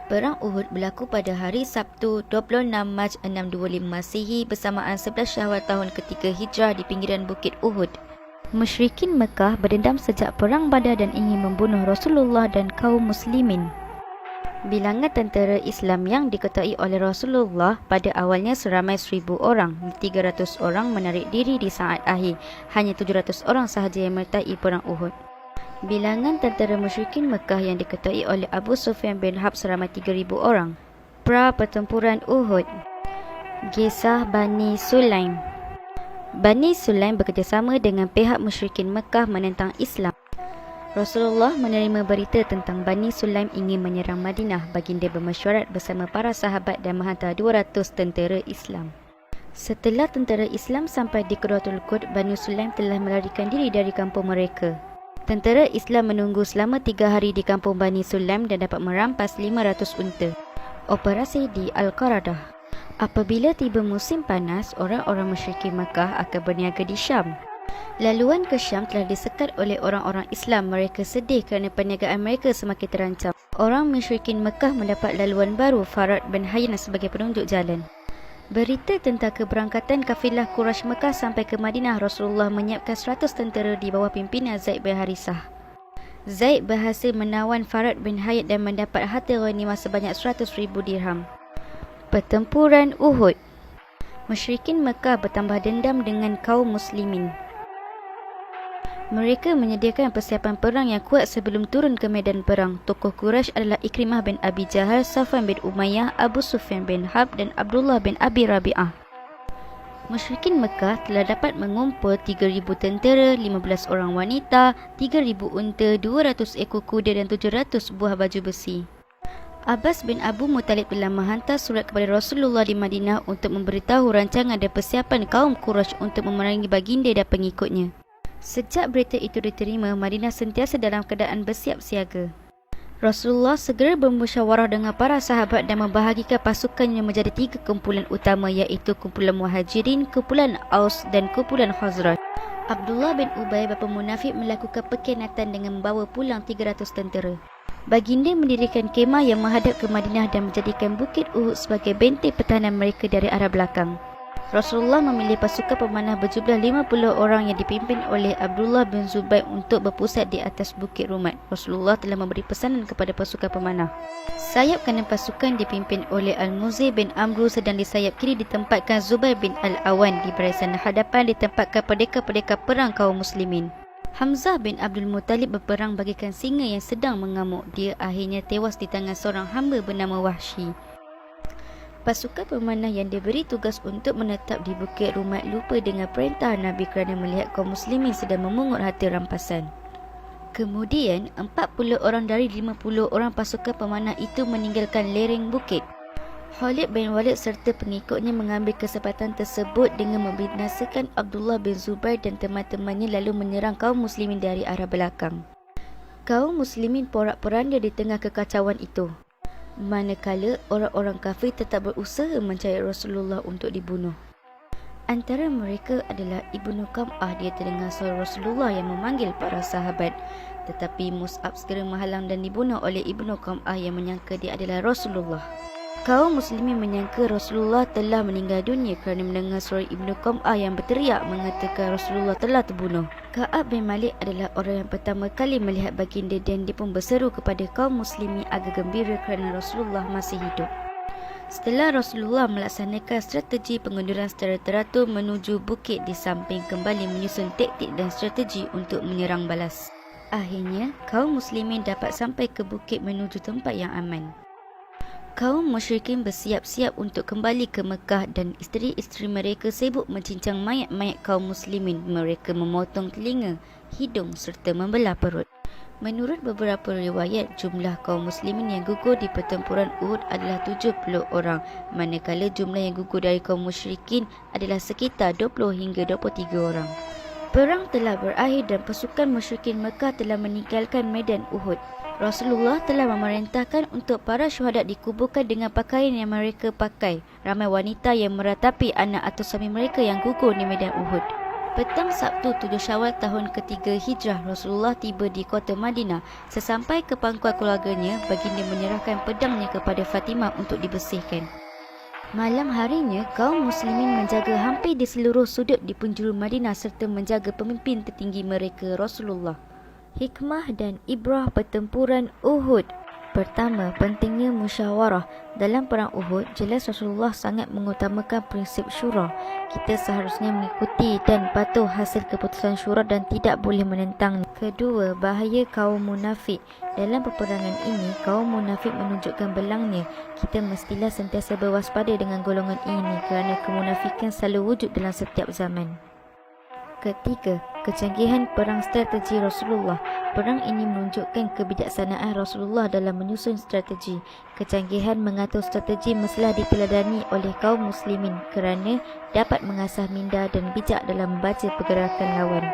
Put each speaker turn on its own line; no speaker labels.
Perang Uhud berlaku pada hari Sabtu 26 Mac 625 Masihi bersamaan 11 Syawal tahun ketiga Hijrah di pinggiran Bukit Uhud. Musyrikin Mekah berdendam sejak Perang Badar dan ingin membunuh Rasulullah dan kaum muslimin. Bilangan tentera Islam yang diketuai oleh Rasulullah pada awalnya seramai 1,000 orang. 300 orang menarik diri di saat akhir. Hanya 700 orang sahaja yang menyertai Perang Uhud. Bilangan tentera musyrikin Mekah yang diketuai oleh Abu Sufyan bin Harb seramai 3,000 orang. Pra-pertempuran Uhud. Kisah Bani Sulaim. Bani Sulaim bekerjasama dengan pihak musyrikin Mekah menentang Islam. Rasulullah menerima berita tentang Bani Sulaim ingin menyerang Madinah. Baginda bermesyuarat bersama para sahabat dan menghantar 200 tentera Islam. Setelah tentera Islam sampai di Quratul Qud, Bani Sulaim telah melarikan diri dari kampung mereka. Tentera Islam menunggu selama 3 hari di kampung Bani Sulaim dan dapat merampas 500 unta. Operasi di Al-Qaradah. Apabila tiba musim panas, orang-orang musyrikin Makkah akan berniaga di Syam. Laluan ke Syam telah disekat oleh orang-orang Islam. Mereka sedih kerana perniagaan mereka semakin terancam. Orang musyrikin Makkah mendapat laluan baru, Farad bin Hayyan sebagai penunjuk jalan. Berita tentang keberangkatan kafilah Quraisy Mekah sampai ke Madinah. Rasulullah menyiapkan 100 tentera di bawah pimpinan Zaid bin Harisah. Zaid berhasil menawan Farad bin Hayyan dan mendapat harta ghanimah sebanyak 100,000 dirham. Pertempuran Uhud. Musyrikin Mekah bertambah dendam dengan kaum muslimin. Mereka menyediakan persiapan perang yang kuat sebelum turun ke medan perang. Tokoh Quraisy adalah Ikrimah bin Abi Jahal, Safwan bin Umayyah, Abu Sufyan bin Harb dan Abdullah bin Abi Rabi'ah. Musyrikin Mekah telah dapat mengumpul 3,000 tentera, 15 orang wanita, 3,000 unta, 200 ekor kuda dan 700 buah baju besi. Abbas bin Abu Muttalib telah menghantar surat kepada Rasulullah di Madinah untuk memberitahu rancangan dan persiapan kaum Quraisy untuk memerangi baginda dan pengikutnya. Sejak berita itu diterima, Madinah sentiasa dalam keadaan bersiap siaga. Rasulullah segera bermusyawarah dengan para sahabat dan membahagikan pasukannya menjadi 3 kumpulan utama, iaitu kumpulan Muhajirin, kumpulan Aus dan kumpulan Khazraj. Abdullah bin Ubay bapa munafik melakukan pengkhianatan dengan membawa pulang 300 tentera. Baginda mendirikan kemah yang menghadap ke Madinah dan menjadikan Bukit Uhud sebagai benteng pertahanan mereka dari arah belakang. Rasulullah memilih pasukan pemanah berjumlah 50 orang yang dipimpin oleh Abdullah bin Zubair untuk berpusat di atas Bukit Rumat. Rasulullah telah memberi pesanan kepada pasukan pemanah. Sayap kanan pasukan dipimpin oleh Al-Muzi bin Amru, sedang di sayap kiri ditempatkan Zubair bin Al-Awan. Di barisan hadapan ditempatkan pendekar-pendekar perang kaum muslimin. Hamzah bin Abdul Muttalib berperang bagaikan singa yang sedang mengamuk. Dia akhirnya tewas di tangan seorang hamba bernama Wahsy. Pasukan pemanah yang diberi tugas untuk menetap di Bukit Rumat lupa dengan perintah Nabi kerana melihat kaum muslimin sedang memungut harta rampasan. Kemudian, 40 orang dari 50 orang pasukan pemanah itu meninggalkan lereng bukit. Khalid bin Walid serta pengikutnya mengambil kesempatan tersebut dengan membinasakan Abdullah bin Zubair dan teman-temannya lalu menyerang kaum muslimin dari arah belakang. Kaum muslimin porak-poranda di tengah kekacauan itu. Manakala orang-orang kafir tetap berusaha mencari Rasulullah untuk dibunuh. Antara mereka adalah Ibnu Qam'ah. Dia terdengar suara Rasulullah yang memanggil para sahabat. Tetapi Mus'ab segera menghalang dan dibunuh oleh Ibnu Qam'ah yang menyangka dia adalah Rasulullah. Kaum muslimin menyangka Rasulullah telah meninggal dunia kerana mendengar suara Ibnu Qam'ah yang berteriak mengatakan Rasulullah telah terbunuh. Ka'ab bin Malik adalah orang yang pertama kali melihat baginda dan dia pun berseru kepada kaum muslimin agar gembira kerana Rasulullah masih hidup. Setelah Rasulullah melaksanakan strategi pengunduran secara teratur menuju bukit, di samping kembali menyusun taktik dan strategi untuk menyerang balas. Akhirnya, kaum muslimin dapat sampai ke bukit menuju tempat yang aman. Kaum musyrikin bersiap-siap untuk kembali ke Mekah dan isteri-isteri mereka sibuk mencincang mayat-mayat kaum muslimin. Mereka memotong telinga, hidung serta membelah perut. Menurut beberapa riwayat, jumlah kaum muslimin yang gugur di pertempuran Uhud adalah 70 orang, manakala jumlah yang gugur dari kaum musyrikin adalah sekitar 20 hingga 23 orang. Perang telah berakhir dan pasukan musyrikin Mekah telah meninggalkan medan Uhud. Rasulullah telah memerintahkan untuk para syuhada dikuburkan dengan pakaian yang mereka pakai. Ramai wanita yang meratapi anak atau suami mereka yang gugur di medan Uhud. Petang Sabtu 7 Syawal tahun ketiga Hijrah, Rasulullah tiba di kota Madinah. Sesampai ke pangkuan keluarganya, baginda menyerahkan pedangnya kepada Fatimah untuk dibersihkan. Malam harinya, kaum muslimin menjaga hampir di seluruh sudut di penjuru Madinah serta menjaga pemimpin tertinggi mereka, Rasulullah. Hikmah dan ibrah pertempuran Uhud. Pertama, pentingnya musyawarah. Dalam perang Uhud, jelas Rasulullah sangat mengutamakan prinsip syura. Kita seharusnya mengikuti dan patuh hasil keputusan syura dan tidak boleh menentang. Kedua, bahaya kaum munafik. Dalam peperangan ini, kaum munafik menunjukkan belangnya. Kita mestilah sentiasa berwaspada dengan golongan ini kerana kemunafikan selalu wujud dalam setiap zaman. Ketiga, kecanggihan perang strategi Rasulullah. Perang ini menunjukkan kebijaksanaan Rasulullah dalam menyusun strategi. Kecanggihan mengatur strategi mestilah diteladani oleh kaum muslimin kerana dapat mengasah minda dan bijak dalam membaca pergerakan lawan.